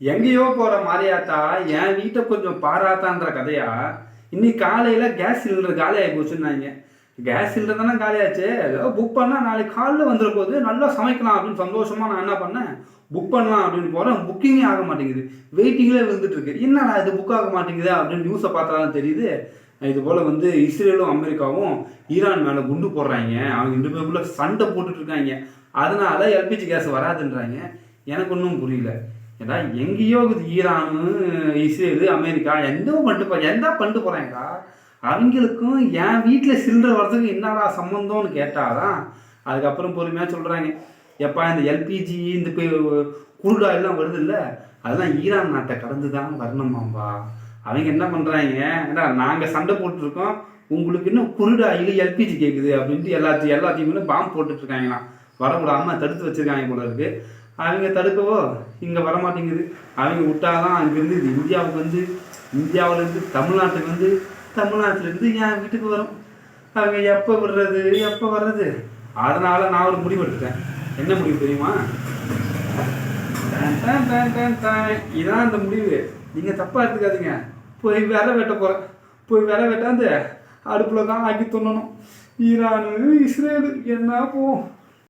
எங்கேயோ போற மாரியாத்தா என் வீட்டை கொஞ்சம் பாராத்தான்ற கதையா. இன்னைக்கு காலையில கேஸ் சிலிண்டர் காலி ஆகி போச்சுன்னாங்க. கேஸ் சிலிண்டர் தானே காலியாச்சு, ஏதோ புக் பண்ணா நாளைக்கு காலைல வந்துட போது நல்லா சமைக்கலாம் அப்படின்னு சந்தோஷமா நான் என்ன பண்ணேன், புக் பண்ணலாம் அப்படின்னு போறேன். புக்கிங்கே ஆக மாட்டேங்குது, வெயிட்டிங்ல இருந்துட்டு இருக்கு. என்னடா இது புக் ஆக மாட்டேங்குது அப்படின்னு நியூஸை பார்த்தாலும் தெரியுது. இது போல இஸ்ரேலும் அமெரிக்காவும் ஈரான் மேல குண்டு போடுறாங்க. அவங்க 2 பேருக்குள்ள சண்டை போட்டுட்டு இருக்காங்க. அதனால எல்பிஜி கேஸ் வராதுன்றாங்க. எனக்கு ஒன்றும் புரியல. ஏன்னா எங்கேயோ இருக்குது ஈரானு, இஸ்ரேலு, அமெரிக்கா எந்த பண்ணிட்டு போறாங்கக்கா. அவங்களுக்கும் என் வீட்டில் சிலிண்டர் வர்றதுக்கு என்னடா சம்மந்தம்னு கேட்டாதான் அதுக்கப்புறம் பொறுமையாக சொல்கிறாங்க. எப்பா இந்த எல்பிஜி இந்த குருடா எல்லாம் வருது இல்லை, அதெல்லாம் ஈரான் நாட்டை கடந்து தான் வரணுமாம்பா. அவங்க என்ன பண்ணுறாங்க, ஏன்னா நாங்கள் சண்டை போட்டுருக்கோம், உங்களுக்கு இன்னும் குருடா இல்லை எல்பிஜி கேட்குது அப்படின்ட்டு எல்லாத்தையுமே பாம்பு போட்டுட்ருக்காங்களாம். வரக்கூடாமல் தடுத்து வச்சுருக்காங்க போல இருக்கு. அவங்க தடுக்கவோ இங்கே வரமாட்டேங்குது. அவங்க விட்டாதான் அங்கேருந்து இது இந்தியாவுக்கு இந்தியாவிலேருந்து தமிழ்நாட்டுக்கு தமிழ்நாட்டிலேருந்து என் வீட்டுக்கு வரும். அவங்க எப்போ விடுறது எப்போ வர்றது. அதனால் நான் ஒரு முடிவு எடுத்துட்டேன். என்ன முடிவு தெரியுமா? இதான் அந்த முடிவு. நீங்கள் தப்பாக எடுத்துக்காதீங்க. போய் விரை வெட்ட போகிறேன். போய் விரை வெட்டாந்து அடுப்பில் தான் ஆக்கி துண்ணணும். ஈரானு இஸ்ரேலு என்ன போவோம்.